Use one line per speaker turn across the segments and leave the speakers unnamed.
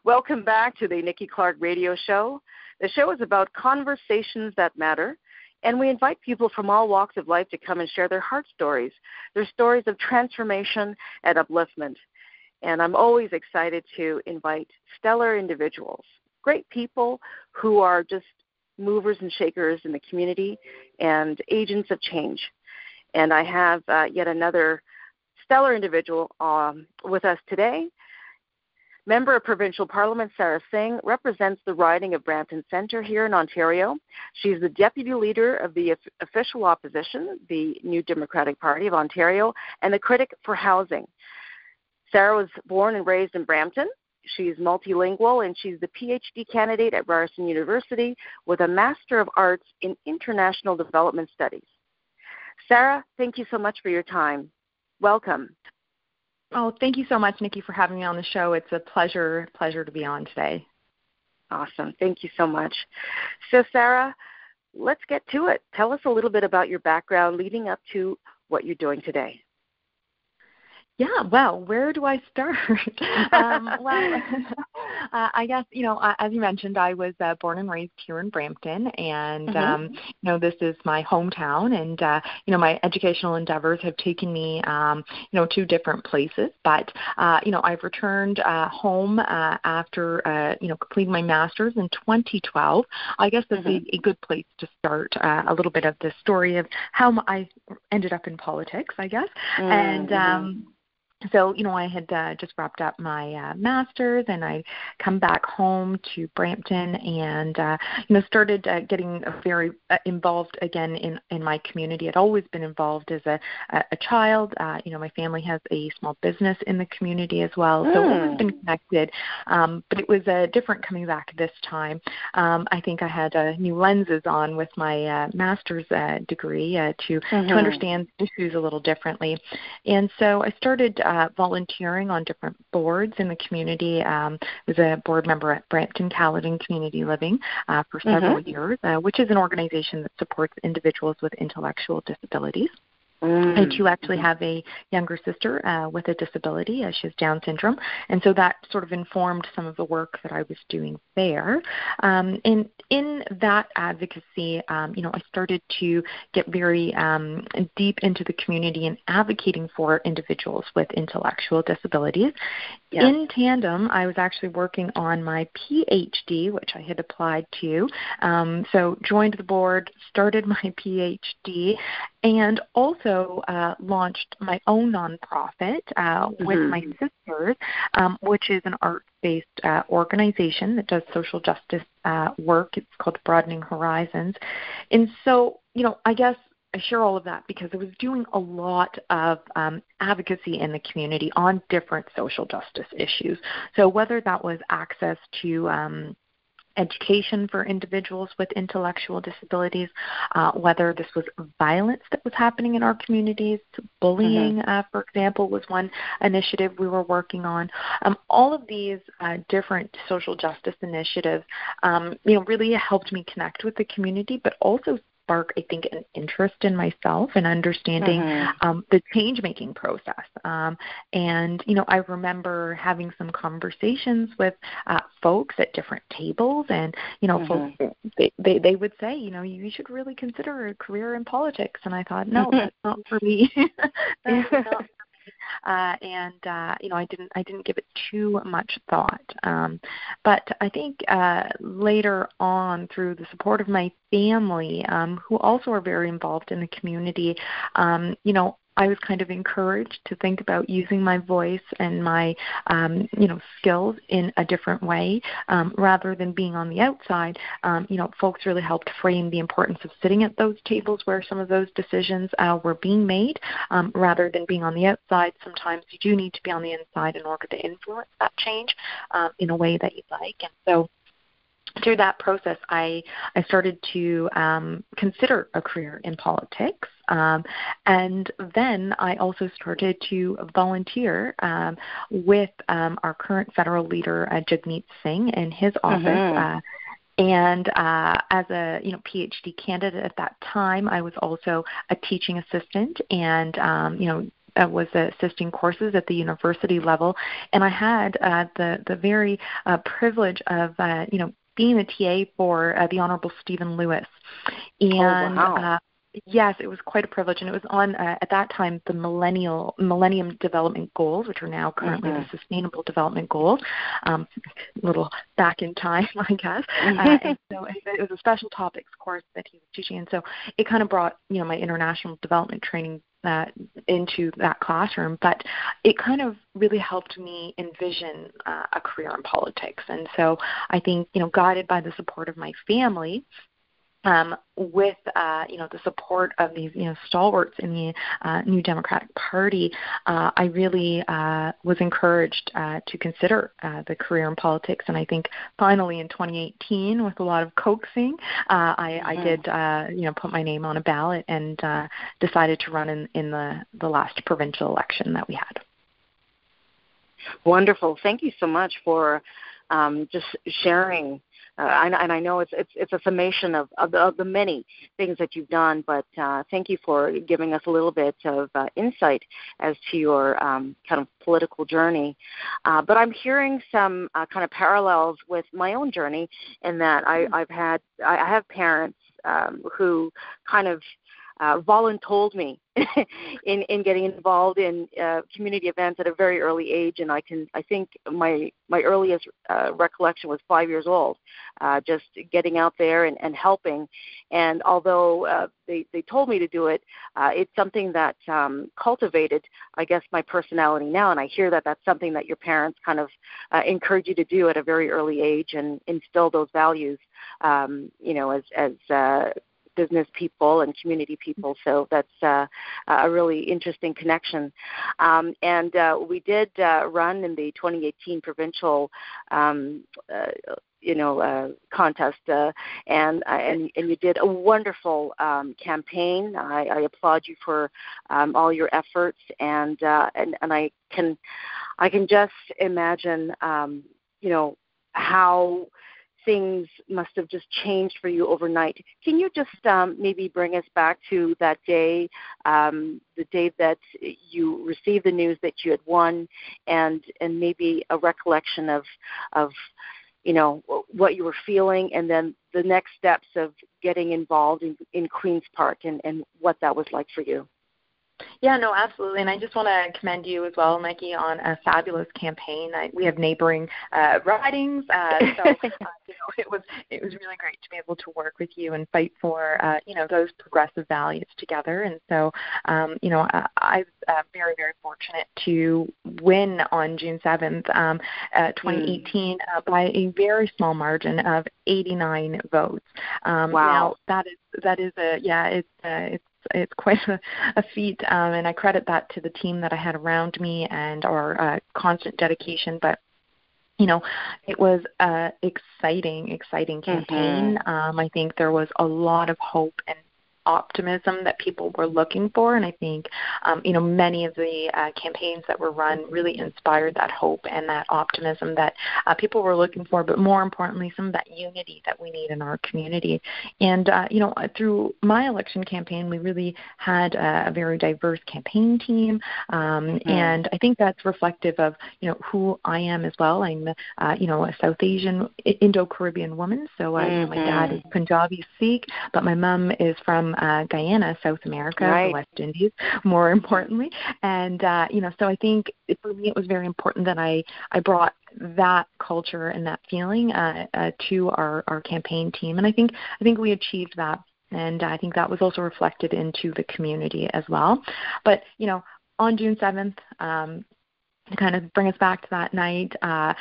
Welcome back to the Nikki Clarke Radio Show. The show is about conversations that matter, and we invite people from all walks of life to come and share their heart stories, their stories of transformation and upliftment. And I'm always excited to invite stellar individuals, great people who are just movers and shakers in the community and agents of change. And I have yet another stellar individual with us today. Member of Provincial Parliament Sara Singh represents the riding of Brampton-Centre here in Ontario. She's the Deputy Leader of the official opposition, the New Democratic Party of Ontario, and the Critic for Housing. Sara was born and raised in Brampton. She's multilingual, and she's the Ph.D. candidate at Ryerson University with a Master of Arts in International Development Studies. Sara, thank you so much for your time. Welcome.
Oh, thank you so much, Nikki, for having me on the show. It's a pleasure to be on today.
Awesome. Thank you so much. So, Sara, let's get to it. Tell us a little bit about your background leading up to what you're doing today.
Yeah, well, where do I start? I guess, as you mentioned, I was born and raised here in Brampton, and, this is my hometown, and, my educational endeavors have taken me, to different places, but, I've returned home after, completing my master's in 2012. I guess that's a good place to start a little bit of the story of how I ended up in politics, I guess, and so, I had just wrapped up my master's, and I come back home to Brampton and, started getting very involved again in my community. I'd always been involved as a child. My family has a small business in the community as well, so I've always been connected. But it was different coming back this time. I think I had new lenses on with my master's degree to understand issues a little differently. And so I started volunteering on different boards in the community. I was a board member at Brampton Caledon Community Living for several years, which is an organization that supports individuals with intellectual disabilities. I, too, actually have a younger sister with a disability. She has Down syndrome. And so that sort of informed some of the work that I was doing there. And in that advocacy, I started to get very deep into the community and advocating for individuals with intellectual disabilities. Yes. In tandem, I was actually working on my Ph.D., which I had applied to. So joined the board, started my Ph.D., and also launched my own nonprofit with my sisters, which is an art-based organization that does social justice work. It's called Broadening Horizons. And so, I guess I share all of that because I was doing a lot of advocacy in the community on different social justice issues. So whether that was access to education for individuals with intellectual disabilities, whether this was violence that was happening in our communities, bullying, for example, was one initiative we were working on. All of these different social justice initiatives, really helped me connect with the community, but also spark, I think, an interest in myself and understanding the change-making process. And, I remember having some conversations with folks at different tables, and, folks, they would say, you should really consider a career in politics. And I thought, no, that's not for me. That's not for me. I didn't give it too much thought. But I think later on, through the support of my family, who also are very involved in the community, I was kind of encouraged to think about using my voice and my, skills in a different way, rather than being on the outside. Folks really helped frame the importance of sitting at those tables where some of those decisions were being made, rather than being on the outside. Sometimes you do need to be on the inside in order to influence that change in a way that you like. And so through that process, I started to consider a career in politics. And then I also started to volunteer with our current federal leader, Jagmeet Singh, in his office. And as a Ph.D. candidate at that time, I was also a teaching assistant and was assisting courses at the university level, and I had the very privilege of being a TA for the Honorable Stephen Lewis, and yes, it was quite a privilege, and it was on, at that time, the Millennium Development Goals, which are now currently the Sustainable Development Goals, a little back in time, I guess. And so it was a special topics course that he was teaching, and so it kind of brought, my international development training into that classroom, but it kind of really helped me envision a career in politics. And so I think, guided by the support of my family, with the support of these stalwarts in the New Democratic Party, I really was encouraged to consider the career in politics. And I think finally in 2018, with a lot of coaxing, I did put my name on a ballot and decided to run in the last provincial election that we had.
Wonderful. Thank you so much for just sharing. And I know it's a summation of the many things that you've done, but thank you for giving us a little bit of insight as to your kind of political journey. But I'm hearing some kind of parallels with my own journey in that I have parents who kind of voluntold me in getting involved in community events at a very early age, and I think my earliest recollection was 5 years old, just getting out there and helping. And although they told me to do it, it's something that cultivated, I guess, my personality now. And I hear that that's something that your parents kind of encourage you to do at a very early age and instill those values, as business people and community people. So that's a really interesting connection. And we did run in the 2018 provincial contest, and you did a wonderful campaign. I applaud you for all your efforts, and I can just imagine how things must have just changed for you overnight. Can you just maybe bring us back to that day, the day that you received the news that you had won, and maybe a recollection of what you were feeling, and then the next steps of getting involved in Queen's Park and what that was like for you?
Yeah, no, absolutely. And I just want to commend you as well, Nikki, on a fabulous campaign. We have neighboring ridings, so it was really great to be able to work with you and fight for those progressive values together. And so I was very, very fortunate to win on June 7th, 2018, by a very small margin of 89 votes.
Wow.
Now it's quite a feat, and I credit that to the team that I had around me and our constant dedication. But it was an exciting campaign. I think there was a lot of hope and optimism that people were looking for, and I think many of the campaigns that were run really inspired that hope and that optimism that people were looking for, but more importantly, some of that unity that we need in our community. And through my election campaign, we really had a very diverse campaign team, and I think that's reflective of who I am as well. I'm a South Asian Indo-Caribbean woman, so my dad is Punjabi Sikh, but my mom is from Guyana, South America,
right.
The West Indies, more importantly. And, so I think for me it was very important that I brought that culture and that feeling to our campaign team. And I think we achieved that. And I think that was also reflected into the community as well. But, on June 7th, to kind of bring us back to that night, I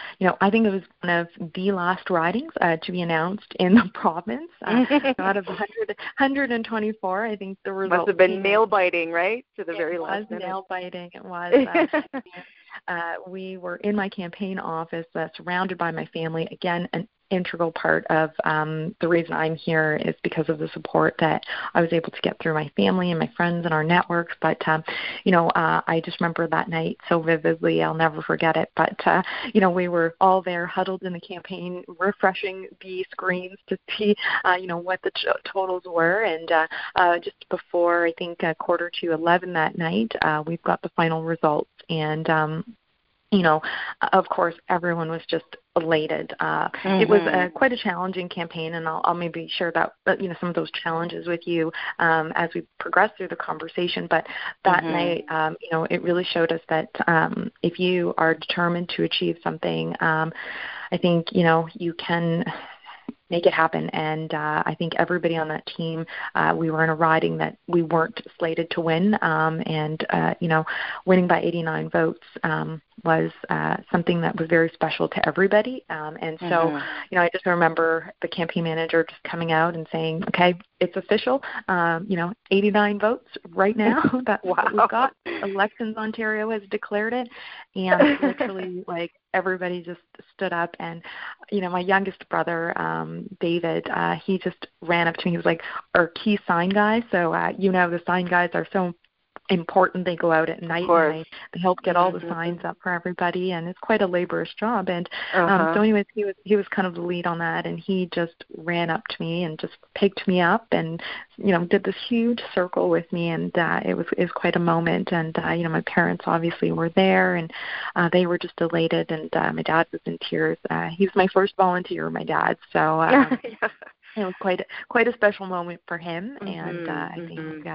think it was one of the last ridings to be announced in the province. Out of 124, I think the result
must have been nail-biting, right? To the very last minute.
It was nail-biting. It was. We were in my campaign office, surrounded by my family. Again, an integral part of the reason I'm here is because of the support that I was able to get through my family and my friends and our networks. But, I just remember that night so vividly. I'll never forget it. But, we were all there huddled in the campaign, refreshing the screens to see, what the totals were. And just before, I think, 11:15 that night, we've got the final results. And, of course, everyone was just elated. It was quite a challenging campaign, and I'll maybe share that, some of those challenges with you as we progress through the conversation. But that night, it really showed us that if you are determined to achieve something, I think, you can make it happen. And I think everybody on that team, we were in a riding that we weren't slated to win. Winning by 89 votes was something that was very special to everybody. And so, I just remember the campaign manager just coming out and saying, okay, it's official, 89 votes right now. That's what we've got. Elections Ontario has declared it. And literally, everybody just stood up. And, my youngest brother, David, he just ran up to me. He was like our key sign guy. So, the sign guys are so important. They go out at night and they help get all the signs up for everybody, and it's quite a laborious job. And so anyways, he was kind of the lead on that, and he just ran up to me and just picked me up and did this huge circle with me, and it was quite a moment. And my parents obviously were there, and they were just elated, and my dad was in tears. He was my first volunteer, my dad, so it was quite a special moment for him, and I think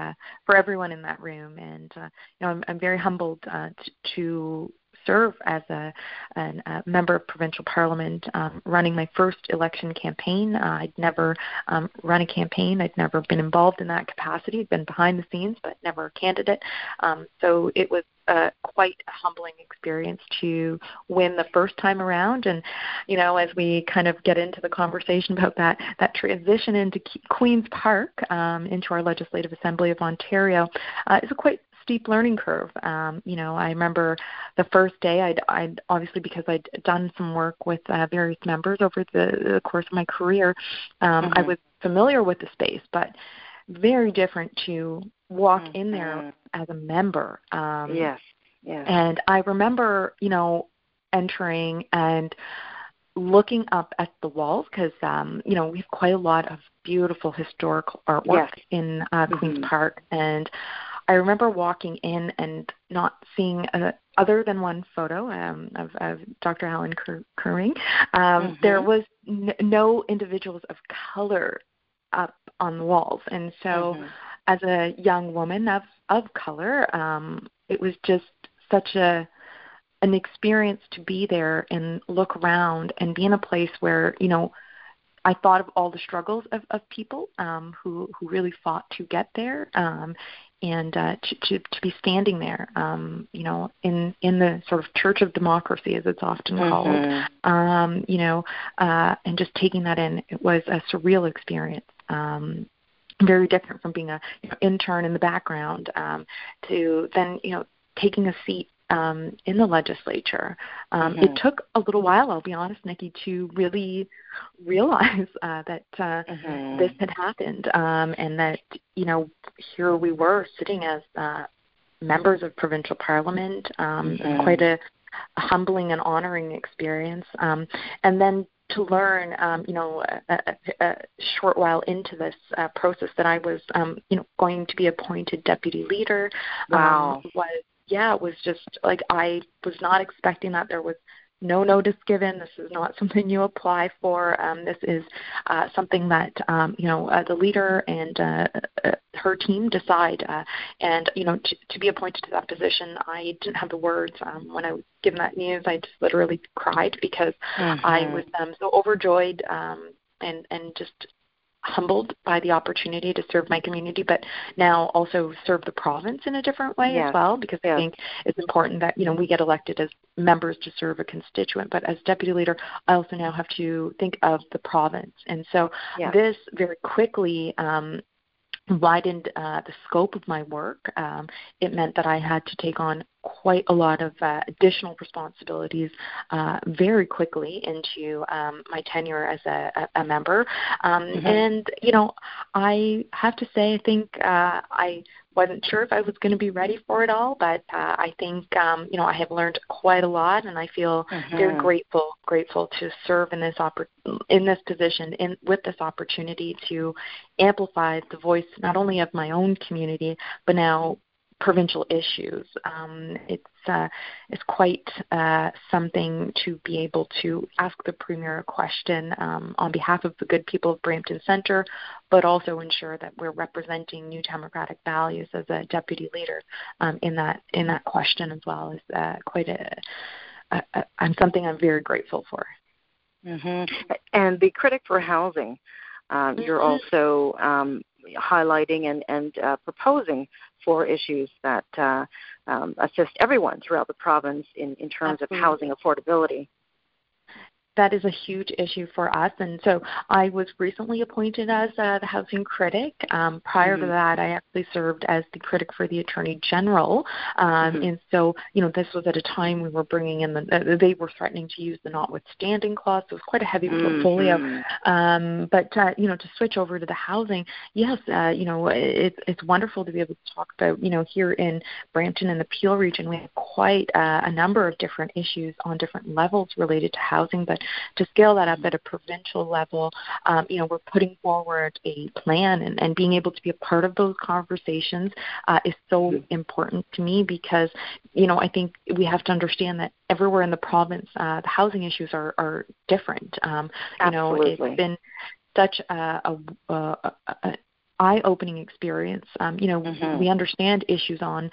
for everyone in that room. And I'm very humbled to serve as a member of provincial parliament, running my first election campaign. I'd never run a campaign. I'd never been involved in that capacity. I'd been behind the scenes, but never a candidate. So it was quite a humbling experience to win the first time around. And, as we kind of get into the conversation about that transition into Queen's Park, into our Legislative Assembly of Ontario, is a quite steep learning curve. I remember the first day, I'd obviously, because I'd done some work with various members over the course of my career, I was familiar with the space, but very different to walk in there as a member.
Yes.
And I remember, entering and looking up at the walls because, we have quite a lot of beautiful historical artwork in Queen's Park. And I remember walking in and not seeing other than one photo of Dr. Helen Curring. There was no individuals of color up on the walls. And so as a young woman of color, it was just such an experience to be there and look around and be in a place where, I thought of all the struggles of people who really fought to get there, and to be standing there, in the sort of Church of Democracy, as it's often called, and just taking that in. It was a surreal experience. Very different from being an intern in the background to then, taking a seat in the legislature. It took a little while, I'll be honest, Nikki, to really realize that this had happened, and that, here we were sitting as members of provincial parliament. Quite a humbling and honoring experience. And then to learn, a short while into this process that I was, going to be appointed deputy leader.
Wow.
It was just I was not expecting that. There was no notice given. This is not something you apply for. This is something that, the leader and her team decide. And, to be appointed to that position, I didn't have the words. When I was given that news, I just literally cried because I was so overjoyed and just humbled by the opportunity to serve my community, but now also serve the province in a different way as well, because I think it's important that, we get elected as members to serve a constituent, but as deputy leader, I also now have to think of the province. And so this very quickly widened the scope of my work. It meant that I had to take on quite a lot of additional responsibilities very quickly into my tenure as a member. And, I have to say, I think I wasn't sure if I was going to be ready for it all, but I think, I have learned quite a lot, and I feel very grateful to serve in this position, with this opportunity to amplify the voice not only of my own community, but now provincial issues. It's quite something to be able to ask the Premier a question on behalf of the good people of Brampton-Centre, but also ensure that we're representing new democratic values as a deputy leader in that question as well. Is quite something I'm very grateful for.
And the Critic for Housing, you're also highlighting and proposing for issues that assist everyone throughout the province in terms of housing affordability.
That is a huge issue for us. And so I was recently appointed as the Housing Critic. Prior to that, I actually served as the Critic for the Attorney General. And so, this was at a time we were bringing in they were threatening to use the notwithstanding clause. So it was quite a heavy portfolio. But to switch over to the housing, yes, it's wonderful to be able to talk about, here in Brampton and the Peel region, we have quite a number of different issues on different levels related to housing. But to scale that up at a provincial level, we're putting forward a plan, and being able to be a part of those conversations is so important to me because, I think we have to understand that everywhere in the province, the housing issues are different. It's been such a eye-opening experience. We understand issues on,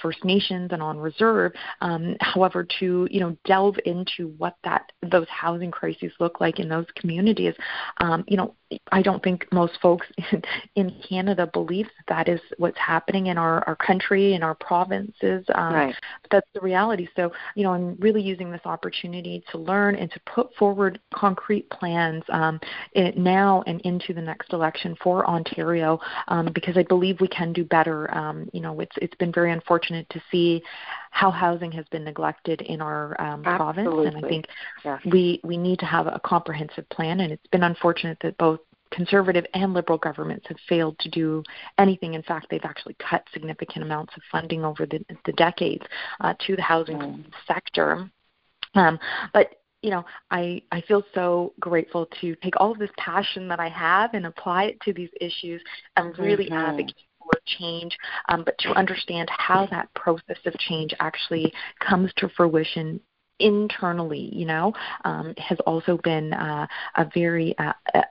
First Nations and on reserve. However, to, delve into what those housing crises look like in those communities, I don't think most folks in Canada believe that is what's happening in our country, in our provinces. But that's the reality. So, I'm really using this opportunity to learn and to put forward concrete plans now and into the next election for Ontario, because I believe we can do better. It's been very unfortunate to see how housing has been neglected in our province, and I think we need to have a comprehensive plan, and it's been unfortunate that both Conservative and Liberal governments have failed to do anything. In fact, they've actually cut significant amounts of funding over the decades to the housing sector. But I feel so grateful to take all of this passion that I have and apply it to these issues and really advocate for change, but to understand how that process of change actually comes to fruition internally, has also been a very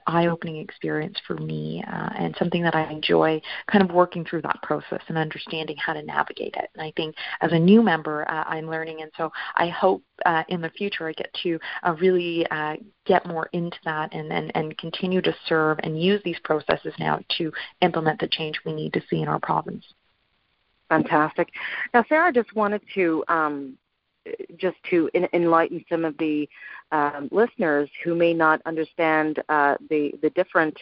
eye-opening experience for me, and something that I enjoy kind of working through that process and understanding how to navigate it. And I think as a new member, I'm learning, and so I hope in the future I get to really get more into that and continue to serve and use these processes now to implement the change we need to see in our province. Fantastic.
Now, Sarah, just wanted to enlighten some of the listeners who may not understand the different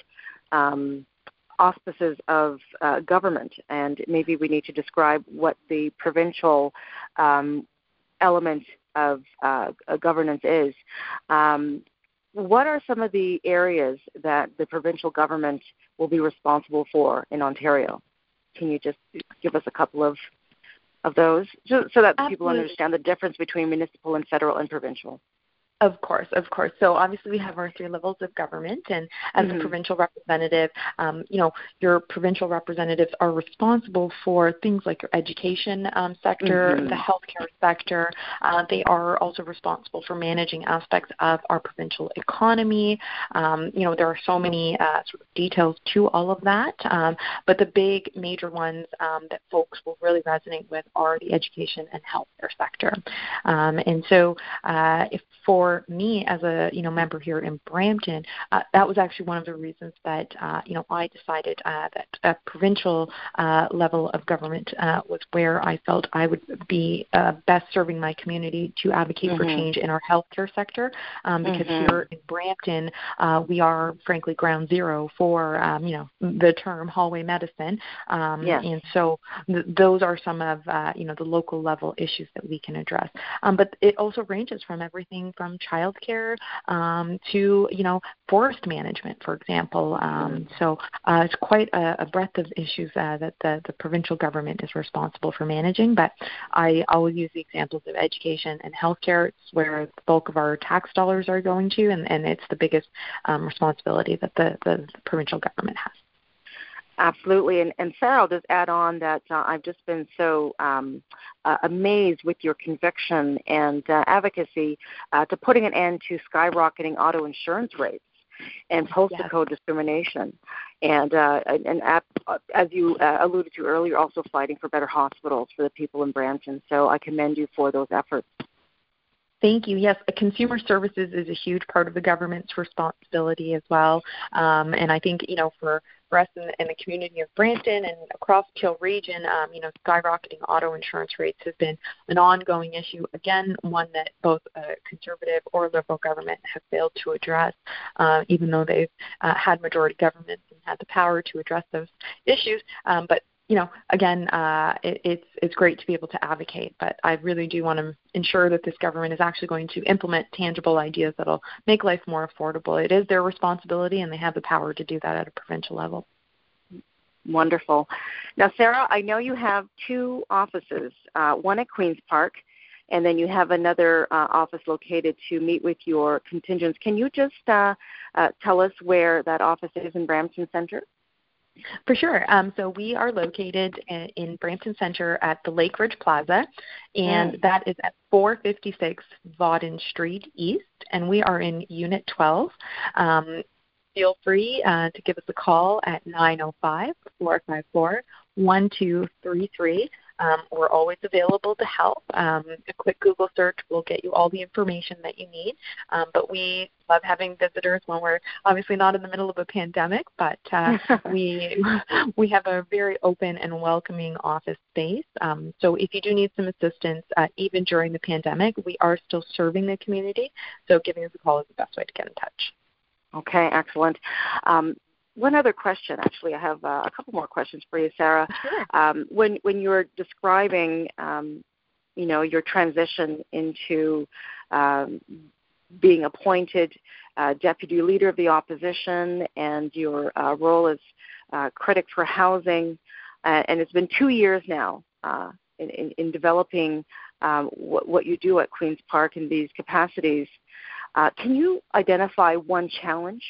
auspices of government, and maybe we need to describe what the provincial element of governance is. What are some of the areas that the provincial government will be responsible for in Ontario? Can you just give us a couple of those, so that people understand the difference between municipal and federal and provincial?
Of course. So obviously we have our three levels of government, and as a provincial representative, your provincial representatives are responsible for things like your education sector, the healthcare sector. They are also responsible for managing aspects of our provincial economy. There are so many sort of details to all of that, but the big major ones that folks will really resonate with are the education and healthcare sector. And so if for for me as a, member here in Brampton, that was actually one of the reasons that, I decided that a provincial level of government was where I felt I would be best serving my community to advocate for change in our healthcare sector, because here in Brampton, we are, frankly, ground zero for, the term hallway medicine. And so those are some of, the local level issues that we can address. But it also ranges from everything from childcare to, forest management, for example. So it's quite a breadth of issues that the provincial government is responsible for managing. But I always use the examples of education and healthcare. It's where the bulk of our tax dollars are going to, and it's the biggest responsibility that the provincial government has.
Absolutely. And Sarah, I'll just add on that I've just been so amazed with your conviction and advocacy to putting an end to skyrocketing auto insurance rates and postal code discrimination. And as you alluded to earlier, also fighting for better hospitals for the people in Brampton. So I commend you for those efforts.
Thank you. Yes, consumer services is a huge part of the government's responsibility as well. And I think, for us in the community of Brampton and across the Peel region, skyrocketing auto insurance rates has been an ongoing issue. Again, one that both conservative or liberal government have failed to address, even though they've had majority governments and had the power to address those issues. But again, it's great to be able to advocate, but I really do want to ensure that this government is actually going to implement tangible ideas that will make life more affordable. It is their responsibility, and they have the power to do that at a provincial level.
Wonderful. Now, Sarah, I know you have two offices, one at Queen's Park, and then you have another office located to meet with your contingents. Can you just tell us where that office is in Brampton-Centre?
For sure. So we are located in Brampton-Centre at the Lake Ridge Plaza, and that is at 456 Vauden Street East, and we are in Unit 12. Feel free to give us a call at 905-454-1233. We're always available to help. A quick Google search will get you all the information that you need. But we love having visitors when we're obviously not in the middle of a pandemic, but we have a very open and welcoming office space. So if you do need some assistance, even during the pandemic, we are still serving the community. So giving us a call is the best way to get in touch. Okay, excellent.
One other question, actually. I have a couple more questions for you, Sarah.
Sure.
When you're describing, your transition into being appointed deputy leader of the opposition and your role as critic for housing, and it's been 2 years now in developing what you do at Queen's Park in these capacities. Can you identify one challenge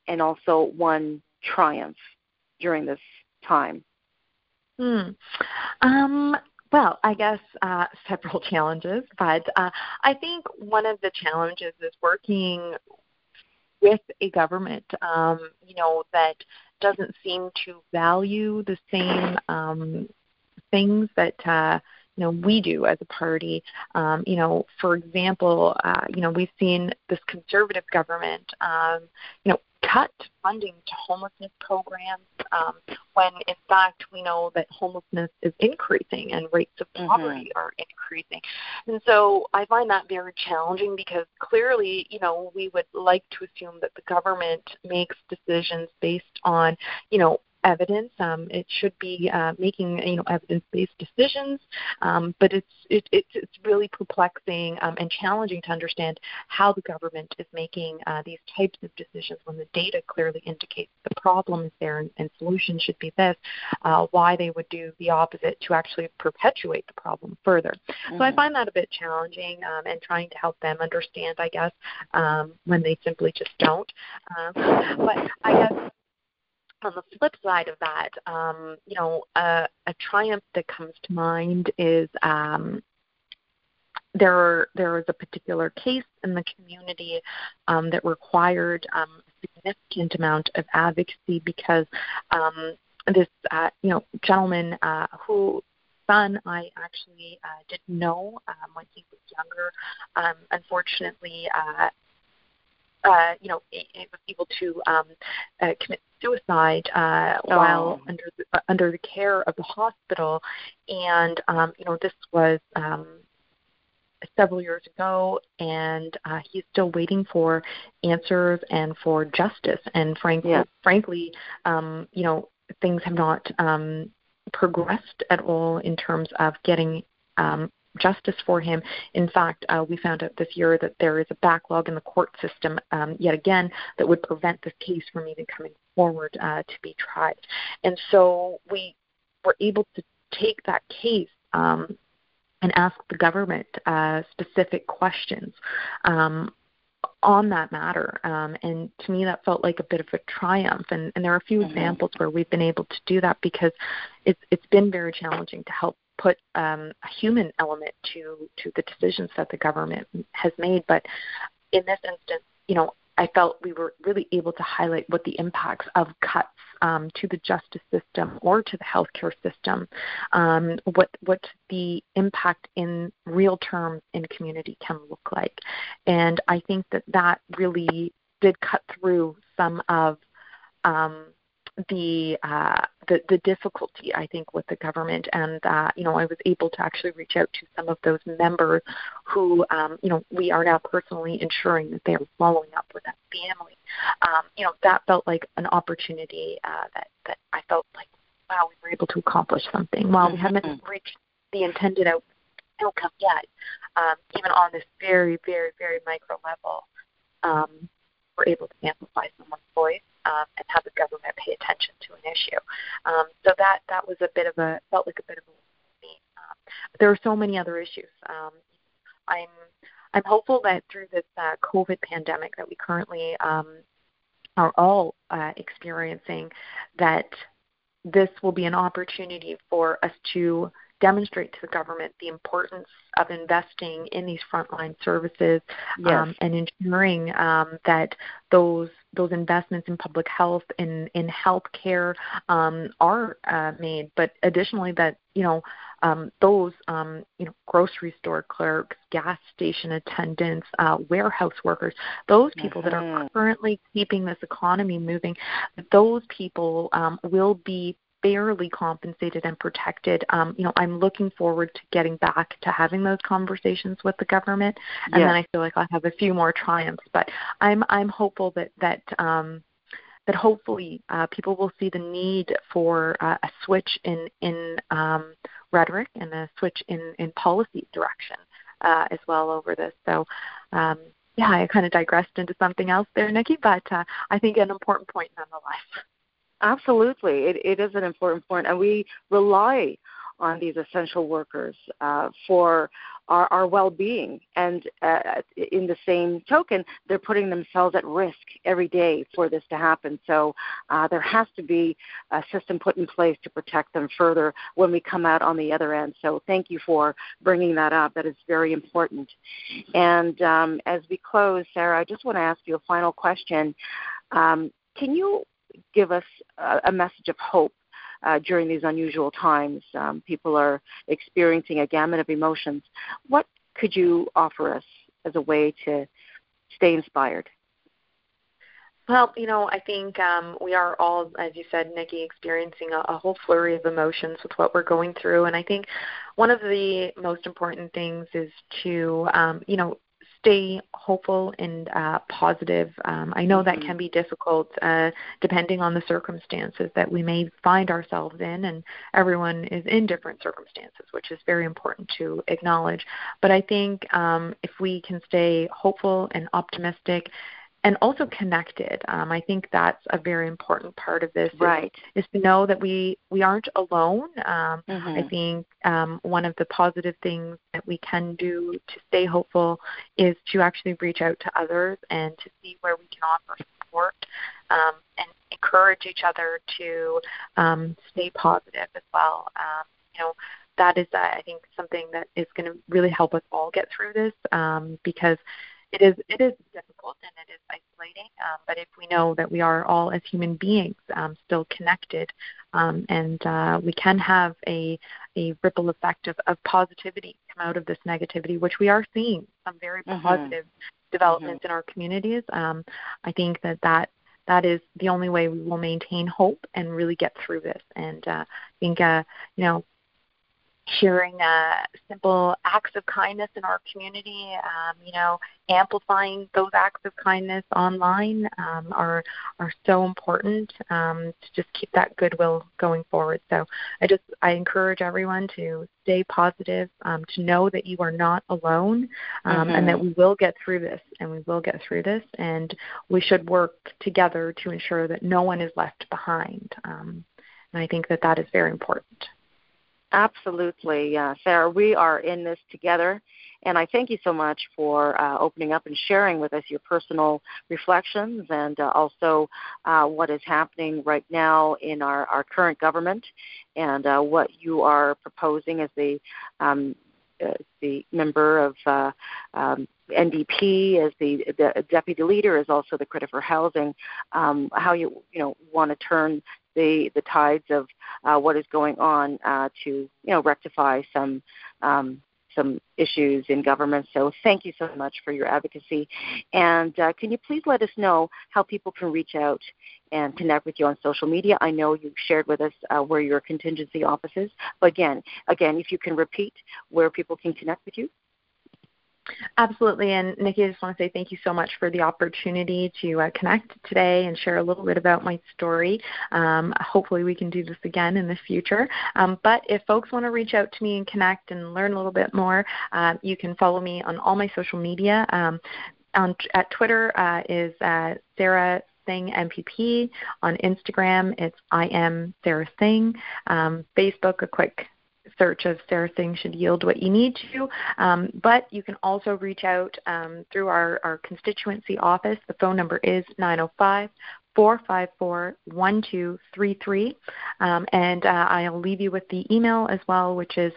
and also one triumph during this time?
Well, I guess several challenges, but I think one of the challenges is working with a government, that doesn't seem to value the same things that we do as a party. For example, we've seen this conservative government, cut funding to homelessness programs when, in fact, we know that homelessness is increasing and rates of poverty are increasing. And so I find that very challenging because clearly, we would like to assume that the government makes decisions based on, evidence. It should be making evidence-based decisions, but it's really perplexing and challenging to understand how the government is making these types of decisions when the data clearly indicates the problem is there and solutions should be this. Why they would do the opposite to actually perpetuate the problem further. So I find that a bit challenging and trying to help them understand, I guess, when they simply just don't. But I guess on the flip side of that, a triumph that comes to mind is there was a particular case in the community that required a significant amount of advocacy because this gentleman who son, I actually didn't know when he was younger. Unfortunately, it was able to commit suicide while under the care of the hospital, and this was several years ago, and he's still waiting for answers and for justice. And frankly, things have not progressed at all in terms of getting justice for him. In fact, we found out this year that there is a backlog in the court system yet again that would prevent this case from even coming forward to be tried. And so we were able to take that case and ask the government specific questions on that matter. And to me, that felt like a bit of a triumph. And there are a few examples where we've been able to do that, because it's been very challenging to help put a human element to the decisions that the government has made. But in this instance, I felt we were really able to highlight what the impacts of cuts to the justice system or to the healthcare system, what the impact in real terms in a community can look like. And I think that really did cut through some of the difficulty, I think, with the government. And, I was able to actually reach out to some of those members who, we are now personally ensuring that they are following up with that family. That felt like an opportunity that I felt like, wow, we were able to accomplish something. While we haven't reached the intended outcome yet, even on this very, very, very micro level, we're able to amplify someone's voice and have the government pay attention to an issue. So that was felt like a bit of a but there are so many other issues. I'm hopeful that through this COVID pandemic that we currently are all experiencing, that this will be an opportunity for us to demonstrate to the government the importance of investing in these frontline services, and ensuring that those investments in public health, in healthcare, are made. But additionally, that those grocery store clerks, gas station attendants, warehouse workers, those people that are currently keeping this economy moving, those people will be fairly compensated and protected. I'm looking forward to getting back to having those conversations with the government, and then I feel like I'll have a few more triumphs. But I'm hopeful that hopefully people will see the need for a switch in rhetoric and a switch in policy direction as well over this. So I kind of digressed into something else there, Nikki, but I think an important point nonetheless.
Absolutely. It is an important point, and we rely on these essential workers for our well-being. And in the same token, they're putting themselves at risk every day for this to happen. So there has to be a system put in place to protect them further when we come out on the other end. So thank you for bringing that up. That is very important. And as we close, Sarah, I just want to ask you a final question. Can you give us a message of hope during these unusual times? People are experiencing a gamut of emotions. What could you offer us as a way to stay inspired?
Well, I think we are all, as you said, Nikki, experiencing a whole flurry of emotions with what we're going through. And I think one of the most important things is to, stay hopeful and positive. I know that can be difficult depending on the circumstances that we may find ourselves in, and everyone is in different circumstances, which is very important to acknowledge. But I think if we can stay hopeful and optimistic and also connected, I think that's a very important part of this, is to know that we aren't alone. I think one of the positive things that we can do to stay hopeful is to actually reach out to others and to see where we can offer support and encourage each other to stay positive as well. That is, I think, something that is going to really help us all get through this, because it is difficult and it is isolating. isolating, but if we know that we are all as human beings still connected, and we can have a ripple effect of positivity come out of this negativity, which we are seeing some very positive developments in our communities. I think that is the only way we will maintain hope and really get through this. And I think, sharing simple acts of kindness in our community, amplifying those acts of kindness online are so important to just keep that goodwill going forward. So I encourage everyone to stay positive, to know that you are not alone, and that we will get through this, and we should work together to ensure that no one is left behind. And I think that is very important.
Absolutely, Sarah. We are in this together, and I thank you so much for opening up and sharing with us your personal reflections and also what is happening right now in our current government and what you are proposing as the member of NDP, as the deputy leader, as also the Critic for Housing, how you want to turn the tides of what is going on to rectify some issues in government. So thank you so much for your advocacy. And can you please let us know how people can reach out and connect with you on social media? I know you shared with us where your contingency office is, but again, if you can repeat where people can connect with you.
Absolutely. And Nikki, I just want to say thank you so much for the opportunity to connect today and share a little bit about my story. Hopefully we can do this again in the future. But if folks want to reach out to me and connect and learn a little bit more, you can follow me on all my social media. At Twitter is Sara Singh MPP. On Instagram, it's I am Sara Singh. Facebook, a quick search of Sara Singh should yield what you need to. But you can also reach out through our constituency office. The phone number is 905-454-1233. And I'll leave you with the email as well, which is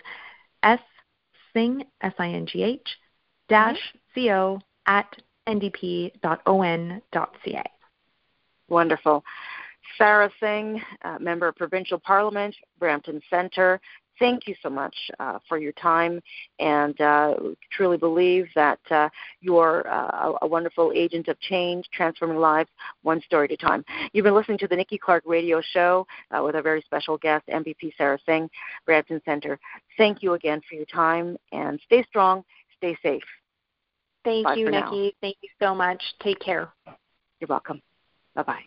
ssingh, S-I-N-G-H, -co @ndp.on.ca.
Wonderful. Sara Singh, member of Provincial Parliament, Brampton-Centre. Thank you so much for your time, and truly believe that you're a wonderful agent of change, transforming lives one story at a time. You've been listening to the Nikki Clarke Radio Show with our very special guest, MPP Sara Singh, Brampton-Centre. Thank you again for your time, and stay strong, stay safe.
Thank
Bye
you,
for
Nikki.
now.
Thank you so much. Take care.
You're welcome. Bye-bye.